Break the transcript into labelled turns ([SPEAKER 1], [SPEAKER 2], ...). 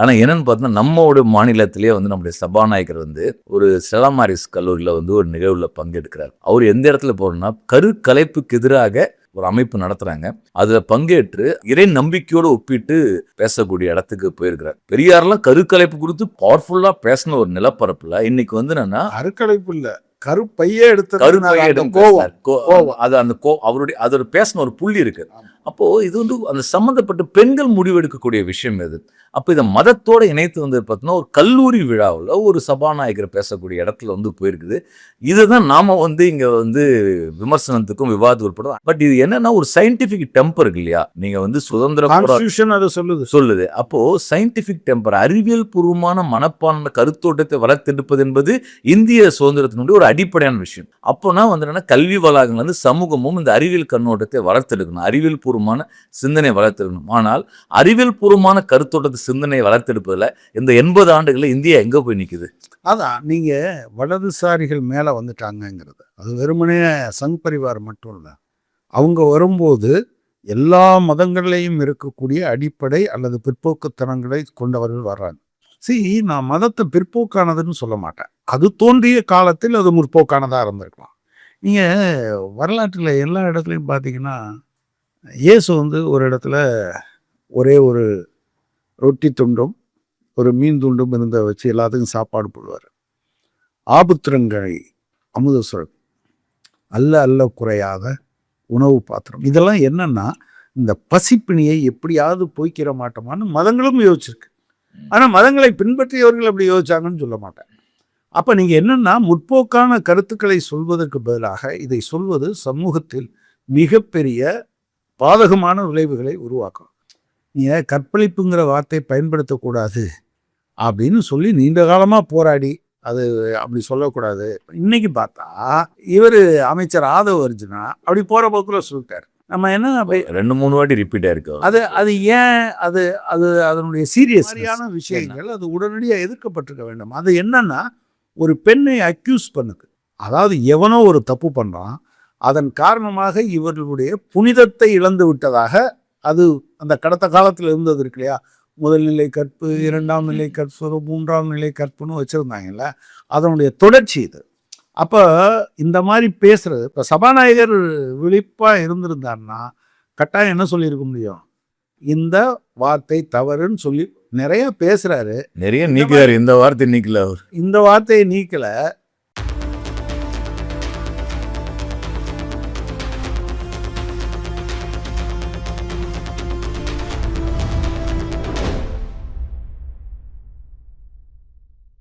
[SPEAKER 1] ஆனா என்னன்னு பார்த்தோம்னா, நம்மோட மாநிலத்திலேயே வந்து நம்முடைய சபாநாயகர் வந்து ஒரு ஸ்டெல்லா மாரிஸ் கல்லூரியில வந்து ஒரு நிகழ்வுல பங்கெடுக்கிறார். அவர் எந்த இடத்துல போறோம்னா, கருக்கலைப்புக்கு எதிராக ஒரு அமைப்பு நடத்துறாங்க. அதுல பங்கேற்று இறை நம்பிக்கையோட ஒப்பிட்டு பேசக்கூடிய இடத்துக்கு போயிருக்கிறார். பெரியார்லாம் கருக்கலைப்பு குறித்து பவர்ஃபுல்லா பேசின ஒரு நிலப்பரப்புல இன்னைக்கு வந்து என்னன்னா
[SPEAKER 2] அருக்கலைப்பு இல்ல, கருப்பையே
[SPEAKER 1] கருப்பையை
[SPEAKER 2] எடுத்து கோவம்.
[SPEAKER 1] அது அந்த அவருடைய அது பேசின ஒரு புள்ளி இருக்கு. அப்போ இது வந்து அந்த சம்பந்தப்பட்ட பெண்கள் முடிவெடுக்கக்கூடிய விஷயம் இது. அப்போ இதை மதத்தோட இணைத்து வந்து பார்த்தீங்கன்னா ஒரு கல்லூரி விழாவில் ஒரு சபாநாயகர் பேசக்கூடிய இடத்துல வந்து போயிருக்குது. இதுதான் நாம வந்து இங்க வந்து விமர்சனத்துக்கும் விவாதத்துக்கும் உட்படும். பட் இது என்னன்னா ஒரு சயின்டிபிக் டெம்பர் இருக்கு இல்லையா? நீங்க வந்து சுதந்திர
[SPEAKER 2] அதை
[SPEAKER 1] சொல்லுது. அப்போ சயின்டிபிக் டெம்பர் அறிவியல் பூர்வமான மனப்பான்மை கருத்தோட்டத்தை வளர்த்தெடுப்பது என்பது இந்திய சுதந்திரத்தினுடைய ஒரு அடிப்படையான விஷயம். அப்போனா வந்து என்னன்னா கல்வி வளாகங்கள் வந்து சமூகமும் இந்த அறிவியல் கண்ணோட்டத்தை வளர்த்தெடுக்கணும், அறிவியல் பூர்வமான சிந்தனை வளர்த்தெடுக்கணும். ஆனால் அறிவியல் பூர்வமான கருத்தோட்டத்தை சிந்தனை வளர்த்தெடுப்பதில் இந்த 80 ஆண்டுகளில் இந்தியா எங்க போய் நிற்குது?
[SPEAKER 2] அதான் நீங்க வலதுசாரிகள் மேல வந்துட்டாங்கிறது. அது வெறுமனே சங் பரிவார் மட்டும் இல்லை. அவங்க வரும்போது எல்லா மதங்களையும் இருக்கக்கூடிய அடிப்படை அல்லது பிற்போக்குத்தனங்களை கொண்டவர்கள் வர்றாங்க. நான் மதத்தை பிற்போக்கானதுன்னு சொல்ல மாட்டேன். அது தோன்றிய காலத்தில் அது முற்போக்கானதாக இருந்திருக்கலாம். நீங்கள் வரலாற்றில் எல்லா இடத்துலையும் பார்த்தீங்கன்னா, இயேசு வந்து ஒரு இடத்துல ஒரே ஒரு ரொட்டி துண்டும் ஒரு மீன் துண்டும் இருந்த வச்சு எல்லாத்துக்கும் சாப்பாடு போடுவார். ஆபுத்திரங்களை அமுத சுரபி, அல்ல அல்ல குறையாத உணவு பாத்திரம். இதெல்லாம் என்னன்னா இந்த பசிப்பிணியை எப்படியாவது போய்க்கிற மாட்டோமான்னு மதங்களும் யோசிச்சிருக்கு. ஆனால் மதங்களை பின்பற்றியவர்கள் அப்படி யோசிச்சாங்கன்னு சொல்ல மாட்டேன். அப்போ நீங்கள் என்னன்னா முற்போக்கான கருத்துக்களை சொல்வதற்கு பதிலாக இதை சொல்வது சமூகத்தில் மிகப்பெரிய பாதகமான விளைவுகளை உருவாக்கும். நீங்கள் கற்பழிப்புங்கிற வார்த்தை பயன்படுத்தக்கூடாது அப்படின்னு சொல்லி நீண்ட காலமாக போராடி அது அப்படி சொல்லக்கூடாது. இன்னைக்கு பார்த்தா இவர் அமைச்சர் ஆதவ அர்ஜுனா அப்படி போகிற போக்கில் சொல்லிட்டார். நம்ம என்ன
[SPEAKER 1] 2-3 வாட்டி ரிப்பீட் ஆயிருக்கு.
[SPEAKER 2] அது ஏன் அது அதனுடைய சீரியஸான விஷயங்கள் அது உடனடியாக எதிர்க்கப்பட்டிருக்க வேண்டும். அது என்னன்னா ஒரு பெண்ணை அக்யூஸ் பண்ணுது. அதாவது எவனோ ஒரு தப்பு பண்ணுறான், அதன் காரணமாக இவர்களுடைய புனிதத்தை இழந்து விட்டதாக அது அந்த கடந்த காலத்தில் இருந்தது இருக்கு இல்லையா? முதல் நிலை கற்பு, 2ஆம் நிலை கற்பு, 3ஆம் நிலை கற்புன்னு வச்சுருந்தாங்கல்ல, அதனுடைய தொடர்ச்சி இது. அப்போ இந்த மாதிரி பேசுறது, இப்போ சபாநாயகர் விழிப்பாக இருந்திருந்தாருன்னா கட்டாயம் என்ன சொல்லியிருக்க முடியும்? இந்த வார்த்தை தவறுன்னு சொல்லி நிறைய பேசுறாரு,
[SPEAKER 1] நிறைய நீக்கிறாரு. இந்த வார்த்தை நீக்கல, அவர்
[SPEAKER 2] இந்த வார்த்தையை நீக்கலை.